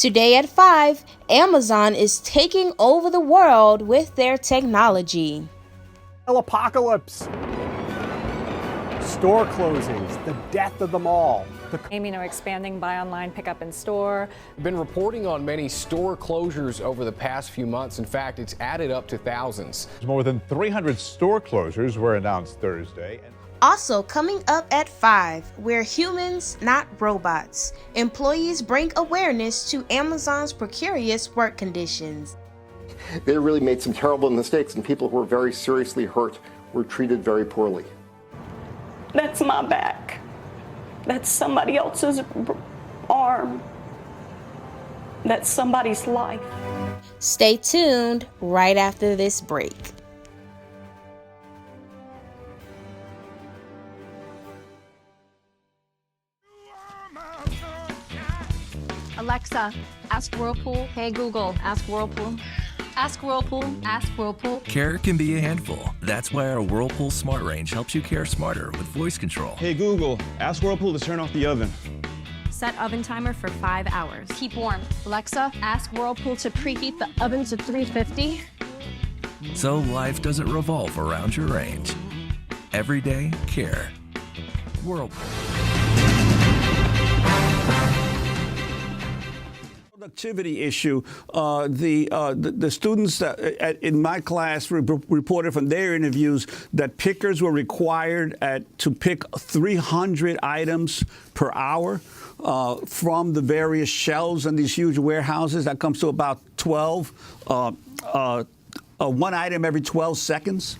Today at 5, Amazon is taking over the world with their technology. Apocalypse, store closings, the death of them all. Aiming to expanding buy online, pick up in store. We've been reporting on many store closures over the past few months. In fact, it's added up to thousands. More than 300 store closures were announced Thursday. Also coming up at 5, we're humans, not robots. Employees bring awareness to Amazon's precarious work conditions. They really made some terrible mistakes, and people who were very seriously hurt were treated very poorly. That's my back. That's somebody else's arm. That's somebody's life. Stay tuned right after this break. Alexa, ask Whirlpool. Hey Google, ask Whirlpool. Ask Whirlpool, ask Whirlpool. Care can be a handful. That's why our Whirlpool Smart Range helps you care smarter with voice control. Hey Google, ask Whirlpool to turn off the oven. Set oven timer for 5 hours. Keep warm. Alexa, ask Whirlpool to preheat the oven to 350. So life doesn't revolve around your range. Everyday care. Whirlpool. Productivity issue. The students that, in my class reported from their interviews that pickers were required to pick 300 items per hour from the various shelves in these huge warehouses. That comes to about 12, one item every 12 seconds.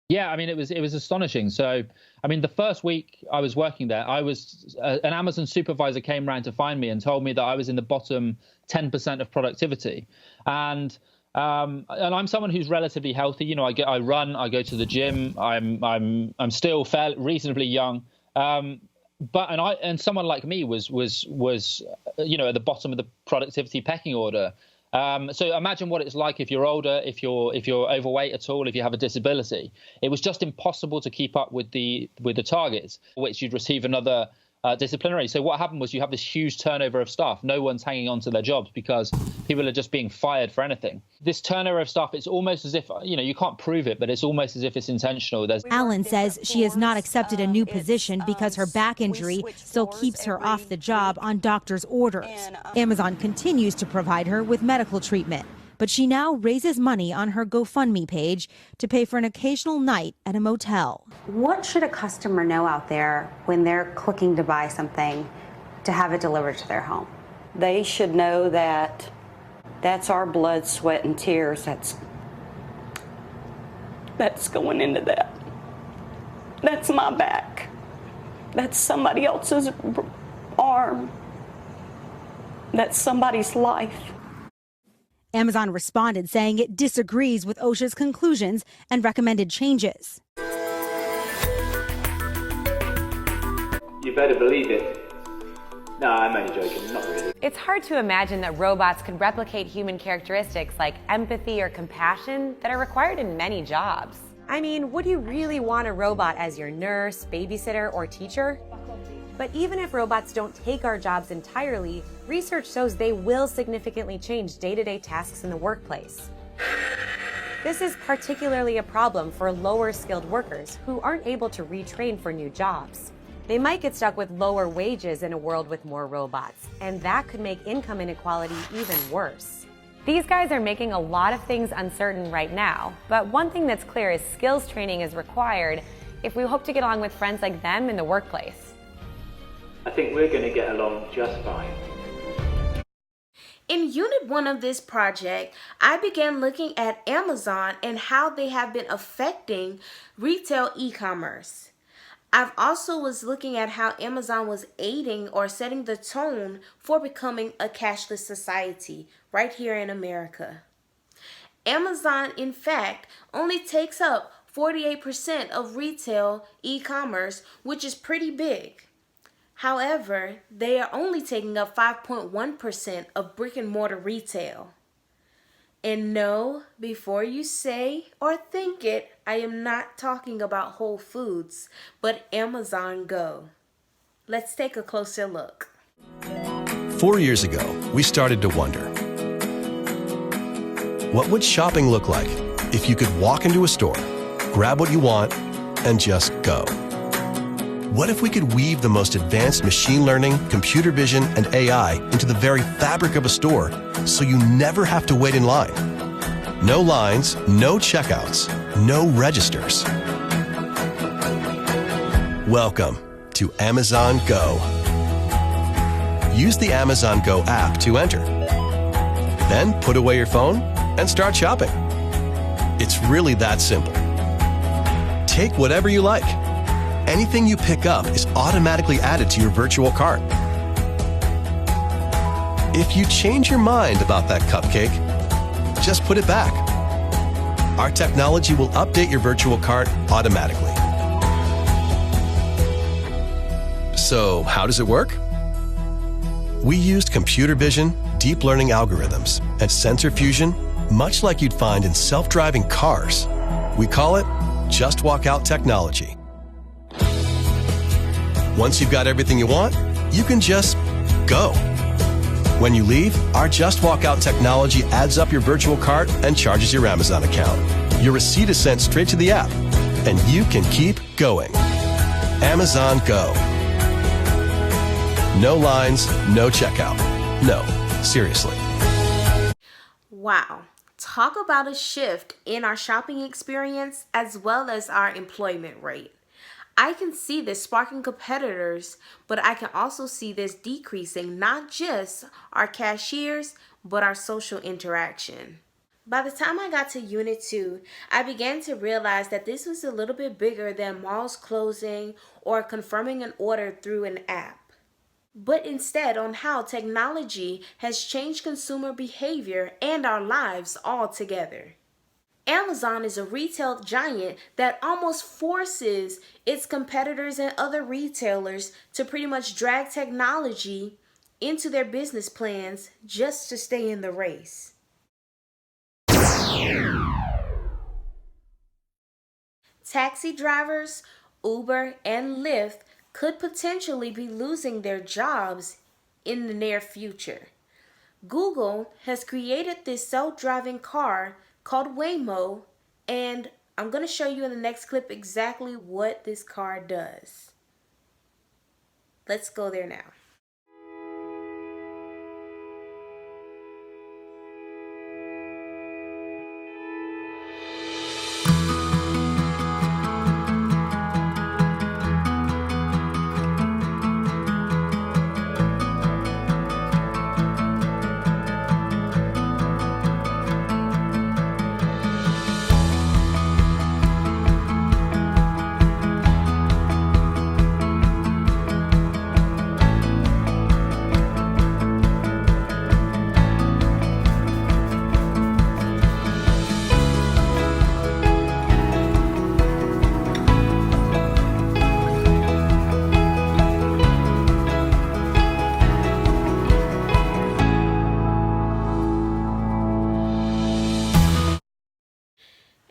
Yeah, I mean, it was astonishing. So, I mean, the first week I was working there, I was an Amazon supervisor came around to find me and told me that I was in the bottom 10% of productivity, and I'm someone who's relatively healthy. You know, I run, I go to the gym. I'm still fairly reasonably young, but someone like me was you know, at the bottom of the productivity pecking order. So imagine what it's like if you're older, if you're overweight at all, if you have a disability. It was just impossible to keep up with the targets, which you'd receive another disciplinary. So what happened was you have this huge turnover of staff. No one's hanging on to their jobs because people are just being fired for anything. This turnover of staff, it's almost as if, you know, you can't prove it, but it's almost as if it's intentional. Allen says she has not accepted a new position because her back injury still keeps her off the job on doctor's orders. Amazon continues to provide her with medical treatment, but she now raises money on her GoFundMe page to pay for an occasional night at a motel. What should a customer know out there when they're clicking to buy something to have it delivered to their home? They should know that that's our blood, sweat, and tears that's going into that. That's my back. That's somebody else's arm. That's somebody's life. Amazon responded saying it disagrees with OSHA's conclusions and recommended changes. You better believe it. No, I'm only joking, not really. It's hard to imagine that robots could replicate human characteristics like empathy or compassion that are required in many jobs. I mean, would you really want a robot as your nurse, babysitter, or teacher? But even if robots don't take our jobs entirely, research shows they will significantly change day-to-day tasks in the workplace. This is particularly a problem for lower-skilled workers who aren't able to retrain for new jobs. They might get stuck with lower wages in a world with more robots, and that could make income inequality even worse. These guys are making a lot of things uncertain right now, but one thing that's clear is skills training is required if we hope to get along with friends like them in the workplace. I think we're going to get along just fine. In Unit 1 of this project, I began looking at Amazon and how they have been affecting retail e-commerce. I've also was looking at how Amazon was aiding or setting the tone for becoming a cashless society right here in America. Amazon, in fact, only takes up 48% of retail e-commerce, which is pretty big. However, they are only taking up 5.1% of brick and mortar retail. And no, before you say or think it, I am not talking about Whole Foods, but Amazon Go. Let's take a closer look. 4 years ago, we started to wonder, what would shopping look like if you could walk into a store, grab what you want, and just go? What if we could weave the most advanced machine learning, computer vision, and AI into the very fabric of a store so you never have to wait in line? No lines, no checkouts, no registers. Welcome to Amazon Go. Use the Amazon Go app to enter. Then put away your phone and start shopping. It's really that simple. Take whatever you like. Anything you pick up is automatically added to your virtual cart. If you change your mind about that cupcake, just put it back. Our technology will update your virtual cart automatically. So, how does it work? We used computer vision, deep learning algorithms, and sensor fusion, much like you'd find in self-driving cars. We call it Just Walk Out technology. Once you've got everything you want, you can just go. When you leave, our Just Walk Out technology adds up your virtual cart and charges your Amazon account. Your receipt is sent straight to the app, and you can keep going. Amazon Go. No lines, no checkout. No, seriously. Wow. Talk about a shift in our shopping experience as well as our employment rate. I can see this sparking competitors, but I can also see this decreasing not just our cashiers, but our social interaction. By the time I got to Unit 2, I began to realize that this was a little bit bigger than malls closing or confirming an order through an app, but instead on how technology has changed consumer behavior and our lives altogether. Amazon is a retail giant that almost forces its competitors and other retailers to pretty much drag technology into their business plans just to stay in the race. Taxi drivers, Uber, and Lyft could potentially be losing their jobs in the near future. Google has created this self-driving car called Waymo, and I'm going to show you in the next clip exactly what this car does. Let's go there now.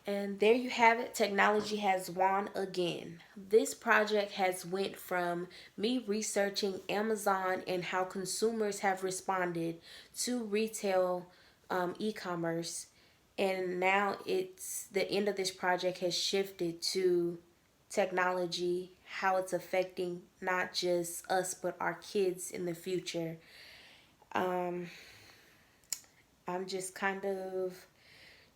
And there you have it. Technology has won again. This project has went from me researching Amazon and how consumers have responded to retail e-commerce, and now it's the end of this project has shifted to technology, how it's affecting not just us but our kids in the future. I'm just kind of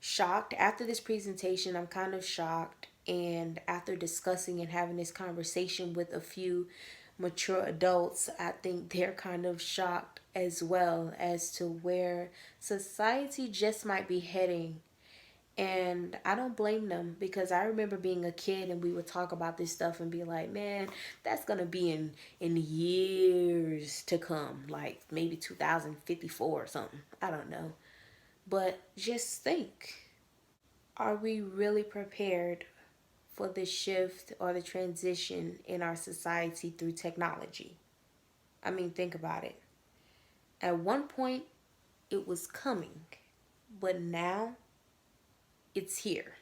shocked. After this presentation, I'm kind of shocked, and after discussing and having this conversation with a few mature adults, I think they're kind of shocked as well as to where society just might be heading. And I don't blame them, because I remember being a kid and we would talk about this stuff and be like, man, that's gonna be in years to come, like maybe 2054 or something. I don't know. But just think, are we really prepared for the shift or the transition in our society through technology? I mean, think about it. At one point, it was coming, but now it's here.